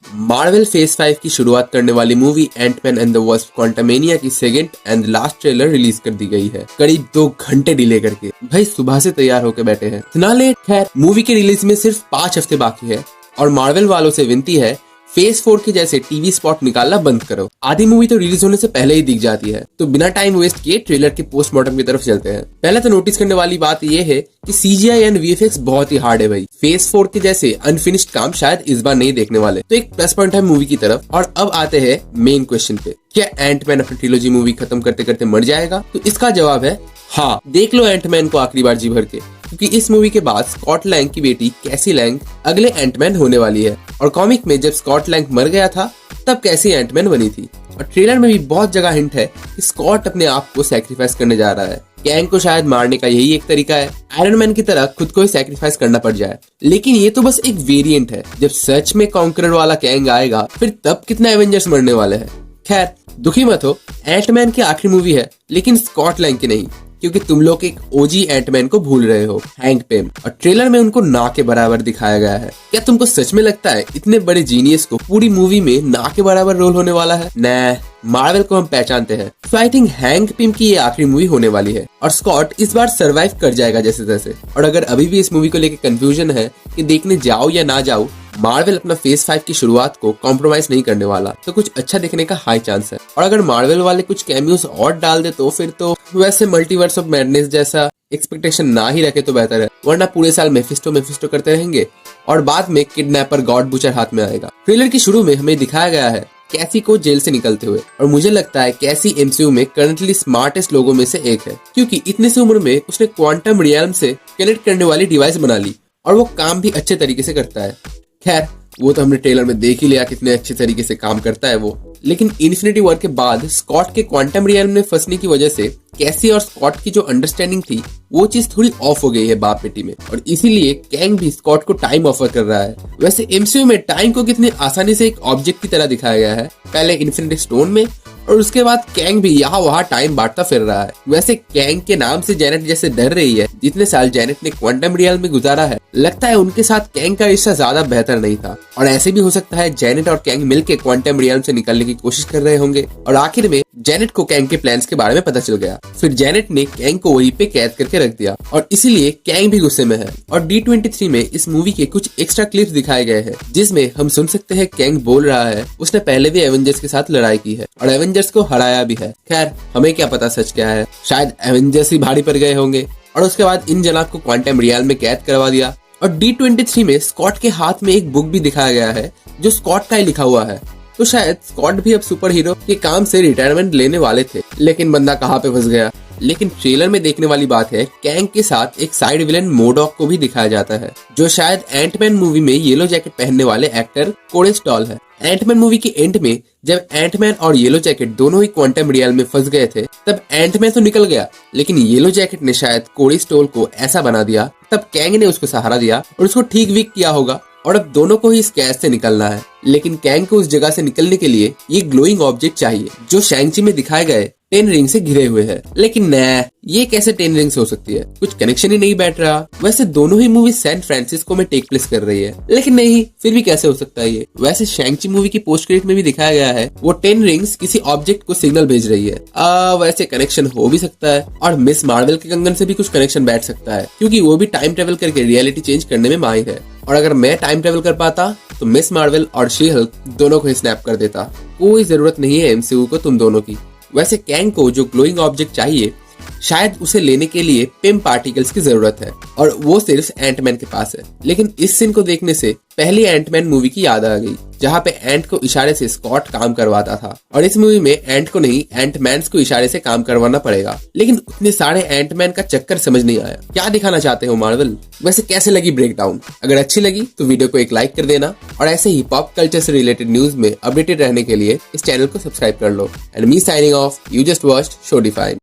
Marvel phase 5 की शुरुआत करने वाली movie Ant-Man and the Wasp Quantumania की second and last trailer release कर दी गई है, करीब 2 घंटे डिले करके। भाई सुबह से तैयार होकर बैठे हैं, इतना लेट। खैर, मूवी के रिलीज में सिर्फ 5 हफ्ते बाकी है और मार्वल वालों से विनती है फेज 4 के जैसे टीवी स्पॉट निकालना बंद करो। आधी मूवी तो रिलीज होने से पहले ही दिख जाती है, तो बिना टाइम वेस्ट किए ट्रेलर के पोस्टमार्टम की तरफ चलते हैं। पहले तो नोटिस करने वाली बात यह है कि CGI एंड VFX बहुत ही हार्ड है भाई। फेज 4 के जैसे अनफिनिश्ड काम शायद इस बार नहीं देखने वाले, तो एक प्लस पॉइंट है मूवी की तरफ। और अब आते हैं मेन क्वेश्चन पे, क्या एंटमैन अपनी ट्रिलॉजी मूवी खत्म करते करते मर जाएगा? तो इसका जवाब है हाँ। देख लो एंटमैन को आखिरी बार जी भर के, क्योंकि इस मूवी के बाद स्कॉट लैंग की बेटी कैसी लैंग अगले एंटमैन होने वाली है। और कॉमिक में जब स्कॉट लैंग मर गया था तब कैसी एंटमैन बनी थी। और ट्रेलर में भी बहुत जगह हिंट है कि स्कॉट अपने आप को सैक्रिफाइस करने जा रहा है। कैंग को शायद मारने का यही एक तरीका है, आयरन मैन की तरह खुद को ही सैक्रिफाइस करना पड़ जाए। लेकिन ये तो बस एक वेरिएंट है, जब सच में कॉन्करर वाला कैंग आएगा फिर तब कितना एवेंजर्स मरने वाले हैं। खैर, दुखी मत हो, एंटमैन की आखिरी मूवी है, लेकिन स्कॉट लैंग की नहीं, क्योंकि तुम लोग एक OG एंटमैन को भूल रहे हो, हैंक पेम। और ट्रेलर में उनको ना के बराबर दिखाया गया है। क्या तुमको सच में लगता है इतने बड़े जीनियस को पूरी मूवी में ना के बराबर रोल होने वाला है? न, मार्वल को हम पहचानते हैं। तो आई थिंक हैंक पिम की ये आखिरी मूवी होने वाली है और स्कॉट इस बार सरवाइव कर जाएगा जैसे तैसे। और अगर अभी भी इस मूवी को लेकर कंफ्यूजन है कि देखने जाओ या ना जाओ, मार्वल अपना फेज 5 की शुरुआत को कॉम्प्रोमाइज नहीं करने वाला, तो कुछ अच्छा देखने का हाई चांस है। और अगर मार्वल वाले कुछ कैमियोस और डाल दे तो फिर तो वैसे मल्टीवर्स ऑफ मैडनेस जैसा एक्सपेक्टेशन ना ही रखे तो बेहतर है, वरना पूरे साल मेफिस्टो करते रहेंगे और बाद में किडनैपर गॉड बुचर हाथ में आएगा। ट्रेलर की शुरू में हमें दिखाया गया है कैसी को जेल से निकलते हुए, और मुझे लगता है कैसी MCU में करंटली स्मार्टेस्ट लोगों में से एक है, क्योंकि इतने से उम्र में उसने क्वांटम रियल्म से कनेक्ट करने वाली डिवाइस बना ली और वो काम भी अच्छे तरीके से करता है। खैर, वो तो हमने ट्रेलर में देख ही लिया कितने अच्छे तरीके से काम करता है वो। लेकिन इन्फिनिटी वॉर के बाद स्कॉट के क्वांटम रियल्म में फंसने की वजह से कैसी और स्कॉट की जो अंडरस्टैंडिंग थी वो चीज थोड़ी ऑफ हो गई है बाप बेटी में, और इसीलिए कैंग भी स्कॉट को टाइम ऑफर कर रहा है। वैसे MCU में टाइम को कितनी आसानी से एक ऑब्जेक्ट की तरह दिखाया गया है, पहले इन्फिनिटी स्टोन में और उसके बाद कैंग भी यहाँ वहाँ टाइम बांटता फिर रहा है। वैसे कैंग के नाम से जेनेट जैसे डर रही है, जितने साल जेनेट ने क्वांटम रियल्म में गुजारा है, लगता है उनके साथ कैंग का रिश्ता ज्यादा बेहतर नहीं था। और ऐसे भी हो सकता है जेनेट और कैंग मिलकर क्वांटम रियल्म से निकलने की कोशिश कर रहे होंगे और आखिर में जेनेट को कैंग के प्लान्स के बारे में पता चल गया। फिर जेनेट ने कैंग को वहीं पे कैद करके रख दिया और इसीलिए कैंग भी गुस्से में है। और D23 में इस मूवी के कुछ एक्स्ट्रा क्लिप्स दिखाए गए हैं, जिसमें हम सुन सकते हैं कैंग बोल रहा है उसने पहले भी एवेंजर्स के साथ लड़ाई की है और एवेंजर्स को हराया भी है। खैर, हमें क्या पता सच क्या है, शायद एवेंजर्स ही भारी पड़ गए होंगे और उसके बाद इन जनाब को क्वांटम रियल में कैद करवा दिया। और D23 में स्कॉट के हाथ में एक बुक भी दिखाया गया है जो स्कॉट का ही लिखा हुआ है, तो शायद स्कॉट भी अब सुपर हीरो के काम से रिटायरमेंट लेने वाले थे, लेकिन बंदा कहाँ पे फंस गया। लेकिन ट्रेलर में देखने वाली बात है कैंग के साथ एक साइड विलेन मोडॉक को भी दिखाया जाता है, जो शायद एंटमैन मूवी में येलो जैकेट पहनने वाले एक्टर कोरे स्टॉल है। एंटमैन मूवी के एंड में जब एंटमैन और येलो जैकेट दोनों ही क्वांटम रियल में फंस गए थे, तब एंटमैन तो निकल गया, लेकिन येलो जैकेट ने शायद कोरे स्टॉल को ऐसा बना दिया, तब कैंग ने उसको सहारा दिया और उसको ठीक वीक किया होगा और अब दोनों को ही इस कैद से निकलना है। लेकिन कैंग को उस जगह से निकलने के लिए ये ग्लोइंग ऑब्जेक्ट चाहिए जो शैंग-ची में दिखाए गए 10 रिंग से घिरे हुए हैं। लेकिन न, ये कैसे 10 रिंग्स हो सकती है, कुछ कनेक्शन ही नहीं बैठ रहा। वैसे दोनों ही मूवी सैन फ्रांसिस्को में टेक प्लेस कर रही है, लेकिन नहीं, फिर भी कैसे हो सकता है ये। वैसे शैंग-ची मूवी की पोस्ट क्रेडिट में भी दिखाया गया है वो 10 रिंग्स किसी ऑब्जेक्ट को सिग्नल भेज रही है। वैसे कनेक्शन हो भी सकता है और मिस मार्वल के कंगन से भी कुछ कनेक्शन बैठ सकता है, क्योंकि वो भी टाइम ट्रेवल करके रियलिटी चेंज करने में माहिर है। और अगर मैं टाइम ट्रेवल कर पाता तो मिस मार्वल और शी हल्क दोनों को ही स्नैप कर देता। कोई जरूरत नहीं है MCU को तुम दोनों की। वैसे कैंग को जो ग्लोइंग ऑब्जेक्ट चाहिए, शायद उसे लेने के लिए पिम पार्टिकल्स की जरूरत है और वो सिर्फ एंटमैन के पास है। लेकिन इस सीन को देखने से पहली एंटमैन मूवी की याद आ गई, जहाँ पे एंट को इशारे से स्कॉट काम करवाता था, और इस मूवी में एंट को नहीं एंटमैन को इशारे से काम करवाना पड़ेगा। लेकिन उतने सारे एंटमैन का चक्कर समझ नहीं आया, क्या दिखाना चाहते हो मार्वल। वैसे कैसे लगी ब्रेकडाउन? अगर अच्छी लगी तो वीडियो को एक लाइक कर देना और ऐसे ही पॉप कल्चर से रिलेटेड न्यूज में अपडेटेड रहने के लिए इस चैनल को सब्सक्राइब कर लो। And me signing off, you just watched show define.